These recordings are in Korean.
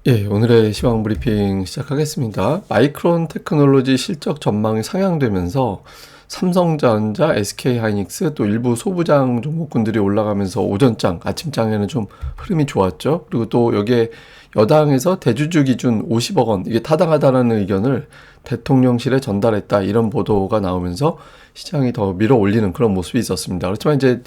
예, 오늘의 시황 브리핑 시작하겠습니다. 마이크론 테크놀로지 실적 전망이 상향되면서 삼성전자, SK하이닉스 또 일부 소부장 종목군들이 올라가면서 오전장, 아침장에는 좀 흐름이 좋았죠. 그리고 또 여기에 여당에서 대주주 기준 50억 원, 이게 타당하다는 의견을 대통령실에 전달했다, 이런 보도가 나오면서 시장이 더 밀어 올리는 그런 모습이 있었습니다. 그렇지만 이제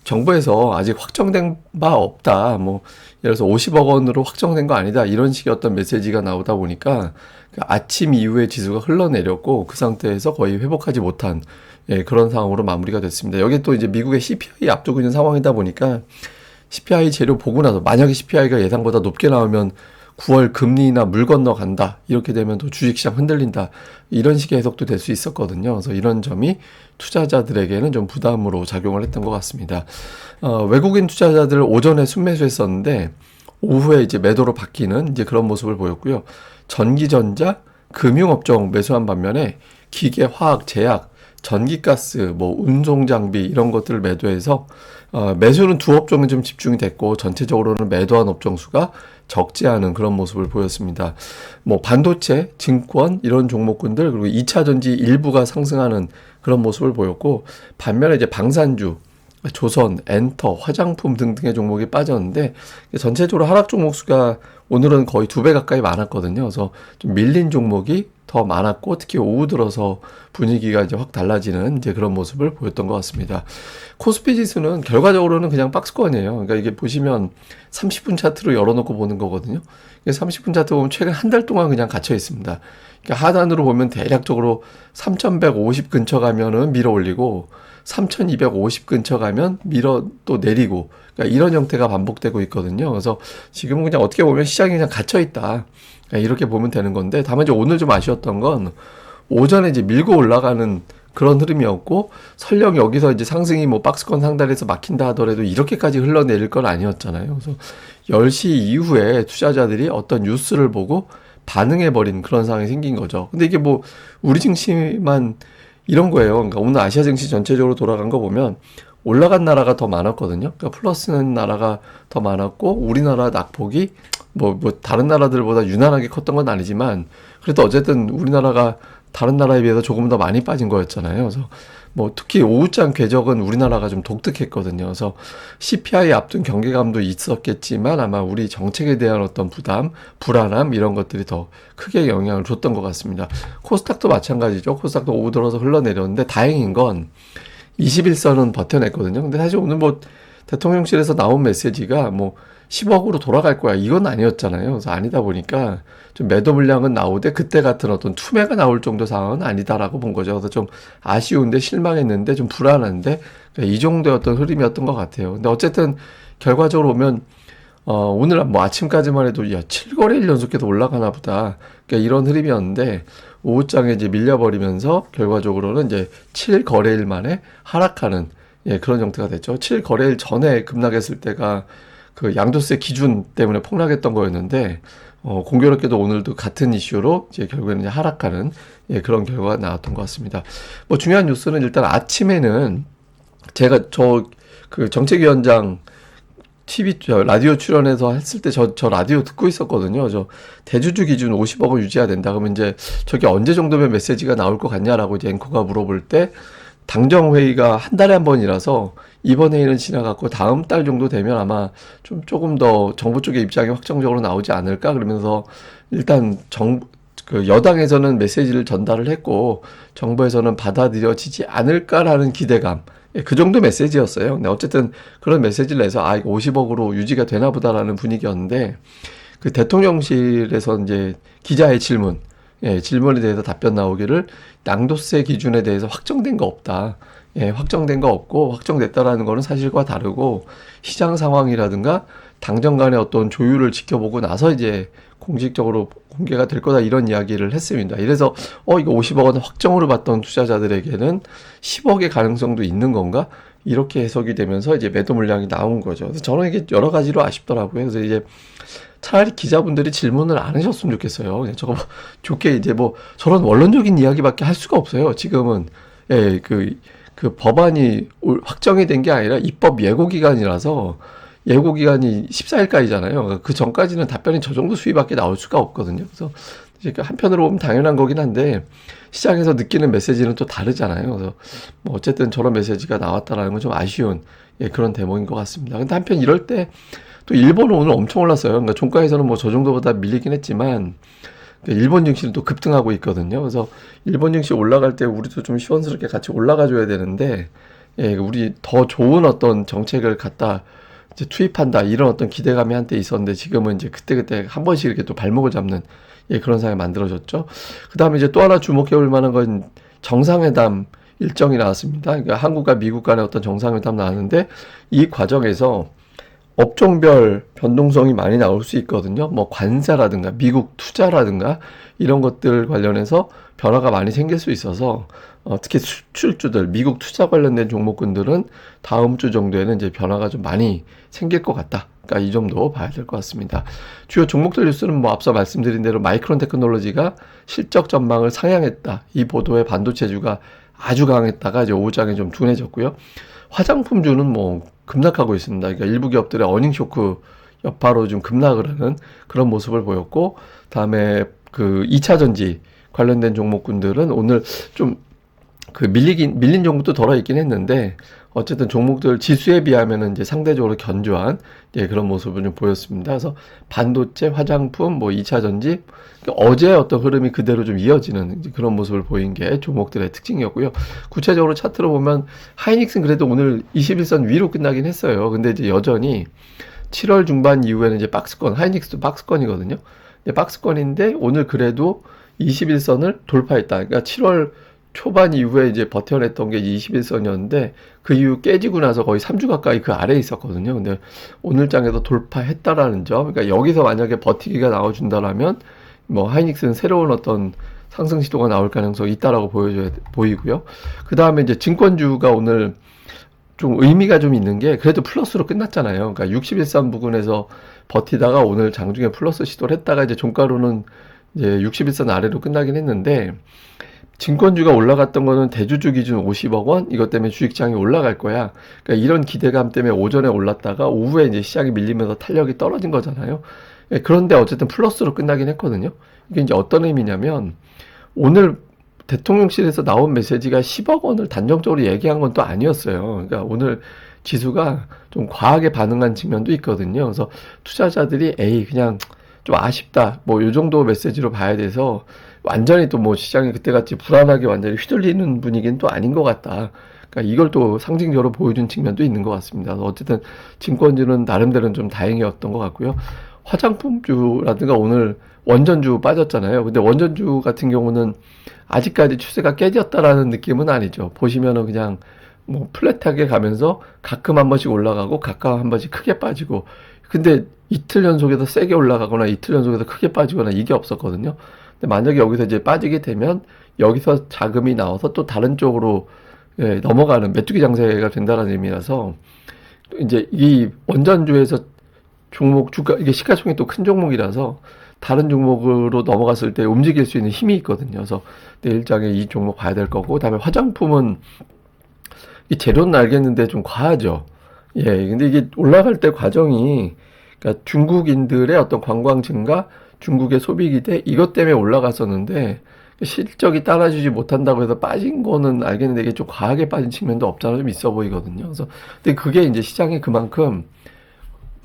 정부에서 아직 확정된 바 없다, 뭐 예를 들어서 50억 원으로 확정된 거 아니다, 이런 식의 어떤 메시지가 나오다 보니까 그 아침 이후에 지수가 흘러내렸고 그 상태에서 거의 회복하지 못한, 그런 상황으로 마무리가 됐습니다. 여기 또 이제 미국의 CPI 앞두고 있는 상황이다 보니까 CPI 재료 보고 나서 만약에 CPI가 예상보다 높게 나오면 9월 금리나 물 건너간다, 이렇게 되면 또 주식시장 흔들린다, 이런 식의 해석도 될 수 있었거든요. 그래서 이런 점이 투자자들에게는 좀 부담으로 작용을 했던 것 같습니다. 외국인 투자자들 오전에 순매수했었는데 오후에 이제 매도로 바뀌는 이제 그런 모습을 보였고요. 전기전자, 금융업종 매수한 반면에 기계, 화학, 제약, 전기가스, 뭐 운송장비 이런 것들을 매도해서 매수는 두 업종에 좀 집중이 됐고 전체적으로는 매도한 업종 수가 적지 않은 그런 모습을 보였습니다. 뭐 반도체, 증권 이런 종목군들, 그리고 2차 전지 일부가 상승하는 그런 모습을 보였고, 반면에 이제 방산주, 조선, 엔터, 화장품 등등의 종목이 빠졌는데 전체적으로 하락 종목 수가 오늘은 거의 2배 가까이 많았거든요. 그래서 좀 밀린 종목이 더 많았고, 특히 오후 들어서 분위기가 이제 확 달라지는 이제 그런 모습을 보였던 것 같습니다. 코스피 지수는 결과적으로는 그냥 박스권이에요. 그러니까 이게 보시면 30분 차트로 열어놓고 보는 거거든요. 30분 차트 보면 최근 한 달 동안 그냥 갇혀 있습니다. 그러니까 하단으로 보면 대략적으로 3150 근처 가면은 밀어 올리고 3250 근처 가면 밀어 또 내리고, 그러니까 이런 형태가 반복되고 있거든요. 그래서 지금은 그냥 어떻게 보면 시장이 그냥 갇혀 있다, 이렇게 보면 되는 건데, 다만 이제 오늘 좀 아쉬웠던 건 오전에 이제 밀고 올라가는 그런 흐름이었고, 설령 여기서 이제 상승이 뭐 박스권 상단에서 막힌다 하더라도 이렇게까지 흘러내릴 건 아니었잖아요. 그래서 10시 이후에 투자자들이 어떤 뉴스를 보고 반응해버린 그런 상황이 생긴 거죠. 근데 이게 뭐 우리 증시만 이런 거예요. 그러니까 오늘 아시아 증시 전체적으로 돌아간 거 보면 올라간 나라가 더 많았거든요. 그러니까 플러스는 나라가 더 많았고, 우리나라 낙폭이 뭐 다른 나라들보다 유난하게 컸던 건 아니지만 그래도 어쨌든 우리나라가 다른 나라에 비해서 조금 더 많이 빠진 거였잖아요. 그래서 뭐 특히 오후장 궤적은 우리나라가 좀 독특했거든요. 그래서 CPI 앞둔 경계감도 있었겠지만 아마 우리 정책에 대한 어떤 부담, 불안함 이런 것들이 더 크게 영향을 줬던 것 같습니다. 코스닥도 마찬가지죠. 코스닥도 오후 들어서 흘러내렸는데 다행인 건 21선은 버텨냈거든요. 근데 사실 오늘 뭐 대통령실에서 나온 메시지가 뭐 10억으로 돌아갈 거야, 이건 아니었잖아요. 그래서 아니다 보니까 좀 매도 물량은 나오되 그때 같은 어떤 투매가 나올 정도 상황은 아니다라고 본 거죠. 그래서 좀 아쉬운데 실망했는데 좀 불안한데 이 정도의 어떤 흐름이었던 것 같아요. 근데 어쨌든 결과적으로 보면 오늘 뭐 아침까지만 해도 7거래일 연속해서 올라가나 보다, 그러니까 이런 흐름이었는데 오후장에 이제 밀려버리면서 결과적으로는 이제 7거래일 만에 하락하는, 그런 형태가 됐죠. 7거래일 전에 급락했을 때가 그 양도세 기준 때문에 폭락했던 거였는데, 공교롭게도 오늘도 같은 이슈로 이제 결국에는 이제 하락하는, 그런 결과가 나왔던 것 같습니다. 뭐 중요한 뉴스는 일단 아침에는 제가 그 정책위원장 라디오 출연해서 했을 때 저 라디오 듣고 있었거든요. 저 대주주 기준 50억을 유지해야 된다. 그러면 이제 저게 언제 정도면 메시지가 나올 것 같냐라고 이제 앵커가 물어볼 때, 당정 회의가 한 달에 한 번이라서 이번 회의는 지나갔고 다음 달 정도 되면 아마 조금 더 정부 쪽의 입장이 확정적으로 나오지 않을까, 그러면서 일단 그 여당에서는 메시지를 전달을 했고 정부에서는 받아들여지지 않을까라는 기대감, 그 정도 메시지였어요. 근데 어쨌든 그런 메시지를 내서 이거 50억으로 유지가 되나 보다라는 분위기였는데, 그 대통령실에서 이제 기자의 질문에 대해서 답변 나오기를 양도세 기준에 대해서 확정된 거 없다. 확정된 거 없고, 확정됐다라는 거는 사실과 다르고 시장 상황이라든가 당정 간의 어떤 조율을 지켜보고 나서 이제 공식적으로 공개가 될 거다, 이런 이야기를 했습니다. 이래서 이거 50억 원 확정으로 봤던 투자자들에게는 10억의 가능성도 있는 건가? 이렇게 해석이 되면서 이제 매도 물량이 나온 거죠. 그래서 저는 이게 여러 가지로 아쉽더라고요. 그래서 이제 차라리 기자분들이 질문을 안 하셨으면 좋겠어요. 그냥 저거 좋게 이제 뭐 저런 원론적인 이야기밖에 할 수가 없어요. 지금은 그 법안이 확정이 된 게 아니라 입법 예고 기간이라서 예고 기간이 14일까지잖아요. 그 전까지는 답변이 저 정도 수위밖에 나올 수가 없거든요. 그래서 이제 한편으로 보면 당연한 거긴 한데 시장에서 느끼는 메시지는 또 다르잖아요. 그래서 뭐 어쨌든 저런 메시지가 나왔다라는 건 좀 아쉬운 그런 대목인 것 같습니다. 근데 한편 이럴 때 또 일본은 오늘 엄청 올랐어요. 그러니까 종가에서는 뭐 저 정도보다 밀리긴 했지만 일본 증시는 또 급등하고 있거든요. 그래서 일본 증시 올라갈 때 우리도 좀 시원스럽게 같이 올라가 줘야 되는데 우리 더 좋은 어떤 정책을 갖다 이제 투입한다 이런 어떤 기대감이 한때 있었는데 지금은 이제 그때그때 한 번씩 이렇게 또 발목을 잡는 그런 상황이 만들어졌죠. 그 다음에 이제 또 하나 주목해 볼 만한 건 정상회담 일정이 나왔습니다. 그러니까 한국과 미국 간의 어떤 정상회담 나왔는데 이 과정에서 업종별 변동성이 많이 나올 수 있거든요. 뭐 관세라든가 미국 투자라든가 이런 것들 관련해서 변화가 많이 생길 수 있어서 특히 수출주들 미국 투자 관련된 종목군들은 다음 주 정도에는 이제 변화가 좀 많이 생길 것 같다. 그러니까 이 정도 봐야 될 것 같습니다. 주요 종목들 뉴스는 뭐 앞서 말씀드린 대로 마이크론 테크놀로지가 실적 전망을 상향했다. 이 보도에 반도체주가 아주 강했다가 이제 오후장에 좀 둔해졌고요. 화장품주는 뭐 급락하고 있습니다. 그러니까 일부 기업들의 어닝 쇼크 여파로 좀 급락을 하는 그런 모습을 보였고, 다음에 그 2차 전지 관련된 종목군들은 오늘 좀 그 밀린 종목도 덜어 있긴 했는데, 어쨌든 종목들 지수에 비하면은 이제 상대적으로 견조한 그런 모습을 좀 보였습니다. 그래서 반도체, 화장품, 뭐 2차 전지, 어제의 어떤 흐름이 그대로 좀 이어지는 그런 모습을 보인 게 종목들의 특징이었고요. 구체적으로 차트로 보면 하이닉스는 그래도 오늘 21선 위로 끝나긴 했어요. 근데 이제 여전히 7월 중반 이후에는 이제 박스권, 하이닉스도 박스권이거든요. 박스권인데 오늘 그래도 21선을 돌파했다. 그러니까 7월 초반 이후에 이제 버텨냈던 게 21선이었는데 그 이후 깨지고 나서 거의 3주 가까이 그 아래에 있었거든요. 근데 오늘 장에도 돌파했다라는 점. 그러니까 여기서 만약에 버티기가 나와준다라면 뭐 하이닉스는 새로운 어떤 상승 시도가 나올 가능성이 있다라고 보이고요. 그 다음에 이제 증권주가 오늘 좀 의미가 좀 있는 게 그래도 플러스로 끝났잖아요. 그러니까 61선 부근에서 버티다가 오늘 장중에 플러스 시도를 했다가 이제 종가로는 이제 61선 아래로 끝나긴 했는데 증권주가 올라갔던 거는 대주주 기준 50억 원 이것 때문에 주식시장이 올라갈 거야. 그러니까 이런 기대감 때문에 오전에 올랐다가 오후에 이제 시장이 밀리면서 탄력이 떨어진 거잖아요. 그런데 어쨌든 플러스로 끝나긴 했거든요. 이게 이제 어떤 의미냐면 오늘 대통령실에서 나온 메시지가 10억 원을 단정적으로 얘기한 건 또 아니었어요. 그러니까 오늘 지수가 좀 과하게 반응한 측면도 있거든요. 그래서 투자자들이 그냥 좀 아쉽다. 뭐 요 정도 메시지로 봐야 돼서 완전히 또 뭐 시장이 그때같이 불안하게 완전히 휘둘리는 분위기는 또 아닌 것 같다. 그러니까 이걸 또 상징적으로 보여준 측면도 있는 것 같습니다. 어쨌든 증권주는 나름대로는 좀 다행이었던 것 같고요. 화장품주라든가 오늘 원전주 빠졌잖아요. 근데 원전주 같은 경우는 아직까지 추세가 깨졌다라는 느낌은 아니죠. 보시면은 그냥 뭐 플랫하게 가면서 가끔 한 번씩 올라가고 가끔 한 번씩 크게 빠지고 근데 이틀 연속에서 세게 올라가거나 이틀 연속에서 크게 빠지거나 이게 없었거든요. 근데 만약에 여기서 이제 빠지게 되면 여기서 자금이 나와서 또 다른 쪽으로 넘어가는 메뚜기 장세가 된다는 의미라서 이제 이 원전주에서 종목 주가 이게 시가총액이 또 큰 종목이라서 다른 종목으로 넘어갔을 때 움직일 수 있는 힘이 있거든요. 그래서 내일장에 이 종목 봐야 될 거고, 그다음에 화장품은 이 재료는 알겠는데 좀 과하죠. 근데 이게 올라갈 때 과정이 그러니까 중국인들의 어떤 관광 증가, 중국의 소비 기대 이것 때문에 올라갔었는데 실적이 따라주지 못한다고 해서 빠진 거는 알겠는데 이게 좀 과하게 빠진 측면도 없잖아 좀 있어 보이거든요. 그래서 근데 그게 이제 시장이 그만큼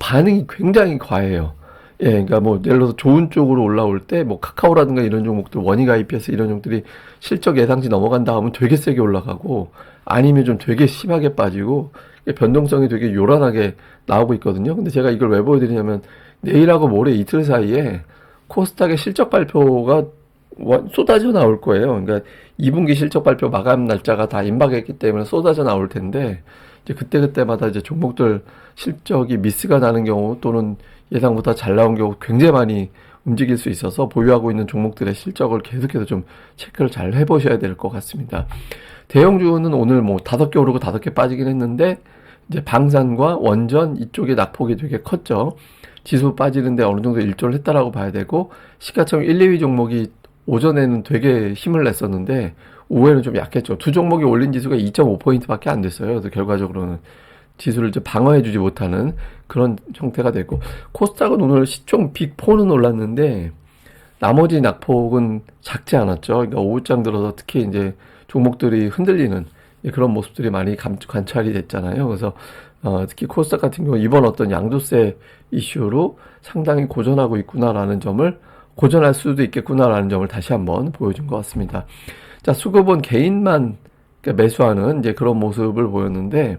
반응이 굉장히 과해요. 그러니까 뭐 예를 들어서 좋은 쪽으로 올라올 때 뭐 카카오라든가 이런 종목들 원익 IPS 이런 종목들이 실적 예상치 넘어간다 하면 되게 세게 올라가고 아니면 좀 되게 심하게 빠지고 변동성이 되게 요란하게 나오고 있거든요. 근데 제가 이걸 왜 보여드리냐면 내일하고 모레 이틀 사이에 코스닥의 실적 발표가 쏟아져 나올 거예요. 그러니까 2분기 실적 발표 마감 날짜가 다 임박했기 때문에 쏟아져 나올 텐데 이제 그때마다 이제 종목들 실적이 미스가 나는 경우 또는 예상보다 잘 나온 경우 굉장히 많이 움직일 수 있어서 보유하고 있는 종목들의 실적을 계속해서 좀 체크를 잘 해보셔야 될 것 같습니다. 대형주는 오늘 뭐 5개 오르고 5개 빠지긴 했는데 이제 방산과 원전 이쪽에 낙폭이 되게 컸죠. 지수 빠지는데 어느 정도 일조를 했다라고 봐야 되고 시가총액 1, 2위 종목이 오전에는 되게 힘을 냈었는데 오후에는 좀 약했죠. 두 종목이 올린 지수가 2.5포인트밖에 안 됐어요. 그래서 결과적으로는 지수를 이제 방어해주지 못하는 그런 형태가 됐고, 코스닥은 오늘 시총 빅4는 올랐는데 나머지 낙폭은 작지 않았죠. 그러니까 오후장 들어서 특히 이제 종목들이 흔들리는 그런 모습들이 많이 관찰이 됐잖아요. 그래서 특히 코스닥 같은 경우 이번 어떤 양도세 이슈로 상당히 고전하고 있구나라는 점을, 고전할 수도 있겠구나라는 점을 다시 한번 보여준 것 같습니다. 자, 수급은 개인만 매수하는 이제 그런 모습을 보였는데,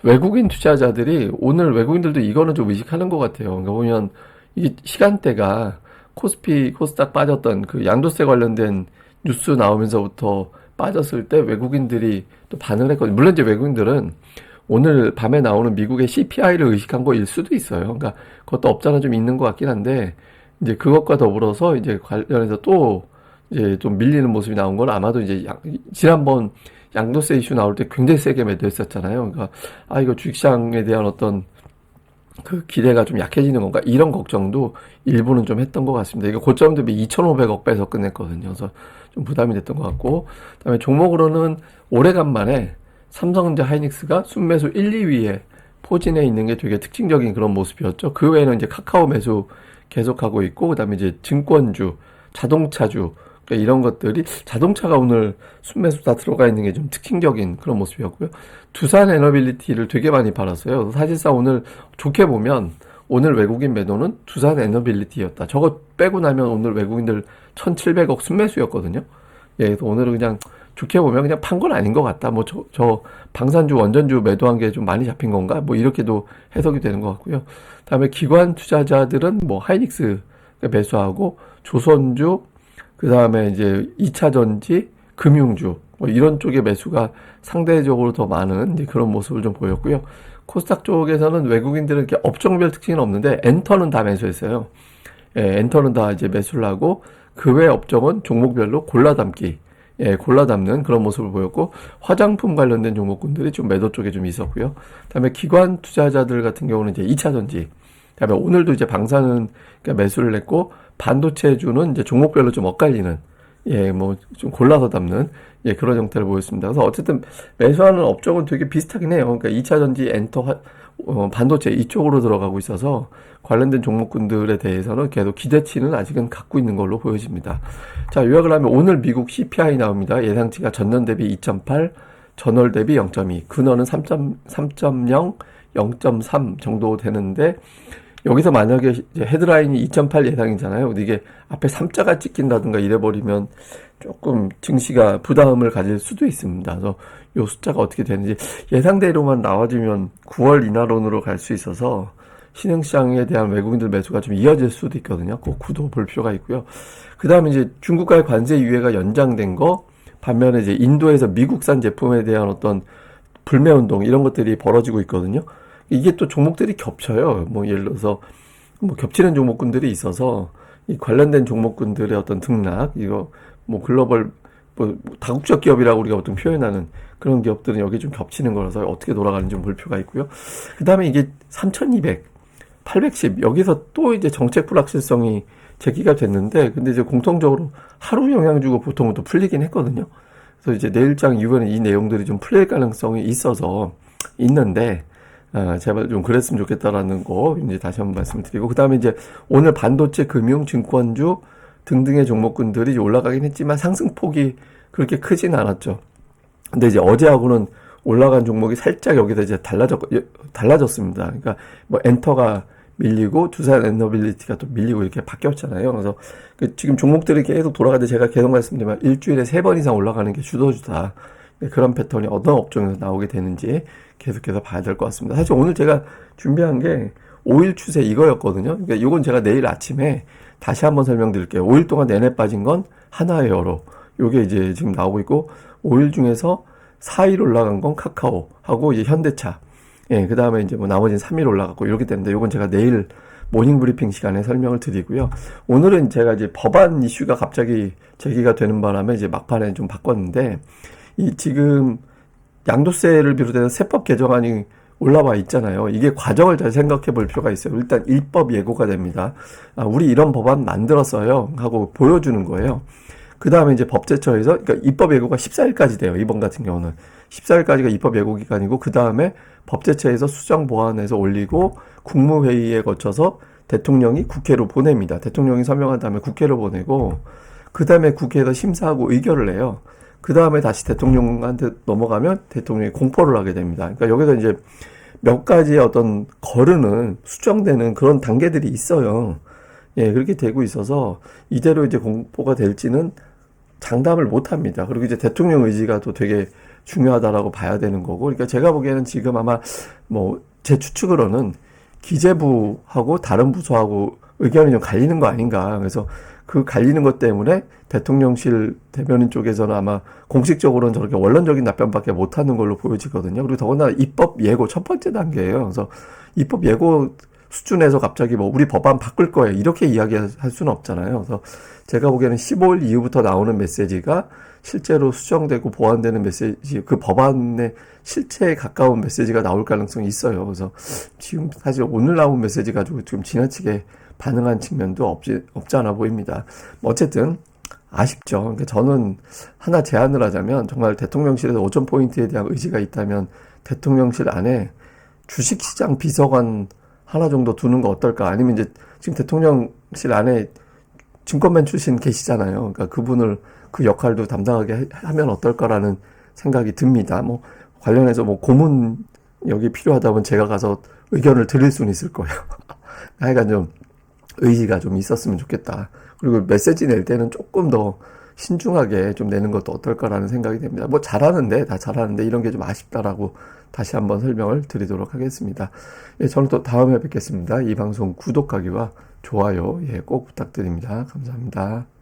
외국인 투자자들이 오늘, 외국인들도 이거는 좀 의식하는 것 같아요. 그러니까 보면 이 시간대가 코스피, 코스닥 빠졌던 그 양도세 관련된 뉴스 나오면서부터 빠졌을 때 외국인들이 또 반응을 했거든요. 물론 이제 외국인들은 오늘 밤에 나오는 미국의 CPI를 의식한 거일 수도 있어요. 그러니까 그것도 없잖아 좀 있는 것 같긴 한데, 이제 그것과 더불어서 이제 관련해서 또 이제 좀 밀리는 모습이 나온 건 아마도 이제 지난번 양도세 이슈 나올 때 굉장히 세게 매도했었잖아요. 그러니까 이거 주식시장에 대한 어떤 그 기대가 좀 약해지는 건가, 이런 걱정도 일부는 좀 했던 것 같습니다. 이게 고점 대비 2,500억 빼서 끝냈거든요. 그래서 좀 부담이 됐던 것 같고, 그다음에 종목으로는 오래간만에 삼성전자 하이닉스가 순매수 1, 2위에 포진해 있는 게 되게 특징적인 그런 모습이었죠. 그 외에는 이제 카카오 매수 계속하고 있고, 그다음에 이제 증권주, 자동차주, 그러니까 이런 것들이, 자동차가 오늘 순매수 다 들어가 있는 게 좀 특징적인 그런 모습이었고요. 두산 에너빌리티를 되게 많이 팔았어요. 사실상 오늘 좋게 보면 오늘 외국인 매도는 두산 에너빌리티였다. 저거 빼고 나면 오늘 외국인들 1,700억 순매수였거든요. 예, 그래서 오늘은 그냥 좋게 보면 그냥 판 건 아닌 것 같다. 뭐 저 방산주, 원전주 매도한 게 좀 많이 잡힌 건가? 뭐 이렇게도 해석이 되는 것 같고요. 다음에 기관 투자자들은 뭐 하이닉스 매수하고, 조선주, 그 다음에 이제 2차전지, 금융주, 뭐 이런 쪽의 매수가 상대적으로 더 많은 이제 그런 모습을 좀 보였고요. 코스닥 쪽에서는 외국인들은 이렇게 업종별 특징은 없는데, 엔터는 다 매수했어요. 예, 엔터는 다 이제 매수를 하고, 그 외 업종은 종목별로 골라담기, 예, 골라담는 그런 모습을 보였고, 화장품 관련된 종목군들이 좀 매도 쪽에 좀 있었고요. 그다음에 기관 투자자들 같은 경우는 이제 2차전지, 그다음에 오늘도 이제 방사는 매수를 했고, 반도체주는 이제 종목별로 좀 엇갈리는, 예, 뭐 좀 골라서 담는, 예, 그런 형태를 보였습니다. 그래서 어쨌든 매수하는 업종은 되게 비슷하긴 해요. 그러니까 2차전지, 엔터, 반도체 이쪽으로 들어가고 있어서 관련된 종목군들에 대해서는 계속 기대치는 아직은 갖고 있는 걸로 보여집니다. 자, 요약을 하면 오늘 미국 CPI 나옵니다. 예상치가 전년 대비 2.8, 전월 대비 0.2, 근원은 3.0, 0.3 정도 되는데, 여기서 만약에 이제 헤드라인이 2.8 예상이잖아요. 근데 이게 앞에 3자가 찍힌다든가 이래버리면 조금 증시가 부담을 가질 수도 있습니다. 그래서 요 숫자가 어떻게 되는지, 예상대로만 나와주면 9월 인하론으로 갈 수 있어서 신흥시장에 대한 외국인들 매수가 좀 이어질 수도 있거든요. 그 구도 볼 필요가 있고요. 그 다음에 이제 중국과의 관세 유예가 연장된 거, 반면에 이제 인도에서 미국산 제품에 대한 어떤 불매운동, 이런 것들이 벌어지고 있거든요. 이게 또 종목들이 겹쳐요. 뭐 예를 들어서 뭐 겹치는 종목군들이 있어서 이 관련된 종목군들의 어떤 등락, 이거 뭐 글로벌 뭐 다국적 기업이라고 우리가 보통 표현하는 그런 기업들은 여기 좀 겹치는 거라서 어떻게 돌아가는지 좀 볼 필요가 있고요. 그 다음에 이게 3,200, 810, 여기서 또 이제 정책 불확실성이 제기가 됐는데, 근데 이제 공통적으로 하루 영향 주고 보통은 또 풀리긴 했거든요. 그래서 이제 내일장 이후에는 이 내용들이 좀 풀릴 가능성이 있는데, 제발 좀 그랬으면 좋겠다라는 거 이제 다시 한번 말씀드리고, 그 다음에 이제 오늘 반도체, 금융, 증권주 등등의 종목군들이 올라가긴 했지만 상승폭이 그렇게 크진 않았죠. 근데 이제 어제하고는 올라간 종목이 살짝 여기서 이제 달라졌습니다. 그러니까 뭐 엔터가 밀리고 두산 에너빌리티가 또 밀리고 이렇게 바뀌었잖아요. 그래서 지금 종목들이 계속 돌아가는데, 제가 계속 말씀드리면 일주일에 3번 이상 올라가는 게 주도주다. 그런 패턴이 어떤 업종에서 나오게 되는지 계속해서 봐야 될 것 같습니다. 사실 오늘 제가 준비한 게 5일 추세 이거였거든요. 그러니까 이건 제가 내일 아침에 다시 한번 설명드릴게요. 5일 동안 내내 빠진 건 하나의 여로, 요게 이제 지금 나오고 있고, 5일 중에서 4일 올라간 건 카카오하고 이제 현대차, 예, 그 다음에 이제 뭐 나머지는 3일 올라갔고 이렇게 되는데, 요건 제가 내일 모닝 브리핑 시간에 설명을 드리고요. 오늘은 제가 이제 법안 이슈가 갑자기 제기가 되는 바람에 이제 막판에 좀 바꿨는데, 이 지금 양도세를 비롯해서 세법 개정안이 올라와 있잖아요. 이게 과정을 잘 생각해 볼 필요가 있어요. 일단 일법 예고가 됩니다. 우리 이런 법안 만들었어요 하고 보여주는 거예요. 그 다음에 이제 법제처에서, 그러니까 입법 예고가 14일까지 돼요. 이번 같은 경우는. 14일까지가 입법 예고 기간이고, 그 다음에 법제처에서 수정 보완해서 올리고, 국무회의에 거쳐서 대통령이 국회로 보냅니다. 대통령이 서명한 다음에 국회로 보내고, 그 다음에 국회에서 심사하고 의결을 해요. 그 다음에 다시 대통령한테 넘어가면 대통령이 공포를 하게 됩니다. 그러니까 여기서 이제 몇 가지의 어떤 거르는 수정되는 그런 단계들이 있어요. 예, 그렇게 되고 있어서 이대로 이제 공포가 될지는 장담을 못 합니다. 그리고 이제 대통령 의지가 또 되게 중요하다라고 봐야 되는 거고. 그러니까 제가 보기에는 지금 아마 뭐 제 추측으로는 기재부하고 다른 부서하고 의견이 좀 갈리는 거 아닌가. 그래서 그 갈리는 것 때문에 대통령실 대변인 쪽에서는 아마 공식적으로는 저렇게 원론적인 답변밖에 못하는 걸로 보여지거든요. 그리고 더군다나 입법 예고 첫 번째 단계예요. 그래서 입법 예고 수준에서 갑자기 뭐 우리 법안 바꿀 거예요 이렇게 이야기할 수는 없잖아요. 그래서 제가 보기에는 15일 이후부터 나오는 메시지가 실제로 수정되고 보완되는 메시지, 그 법안의 실체에 가까운 메시지가 나올 가능성이 있어요. 그래서 지금 사실 오늘 나온 메시지 가지고 좀 지나치게 반응한 측면도 없지 않아 보입니다. 어쨌든 아쉽죠. 그러니까 저는 하나 제안을 하자면 정말 대통령실에서 5점 포인트에 대한 의지가 있다면 대통령실 안에 주식시장 비서관 하나 정도 두는 거 어떨까? 아니면 이제 지금 대통령실 안에 증권맨 출신 계시잖아요. 그러니까 그분을 그 역할도 담당하게 하면 어떨까라는 생각이 듭니다. 뭐 관련해서 뭐 고문 여기 필요하다면 제가 가서 의견을 드릴 수는 있을 거예요. 하여간 좀 의지가 좀 있었으면 좋겠다. 그리고 메시지 낼 때는 조금 더 신중하게 좀 내는 것도 어떨까라는 생각이 됩니다. 뭐 잘하는데, 다 잘하는데 이런 게 좀 아쉽다라고 다시 한번 설명을 드리도록 하겠습니다. 예, 저는 또 다음에 뵙겠습니다. 이 방송 구독하기와 좋아요, 예, 꼭 부탁드립니다. 감사합니다.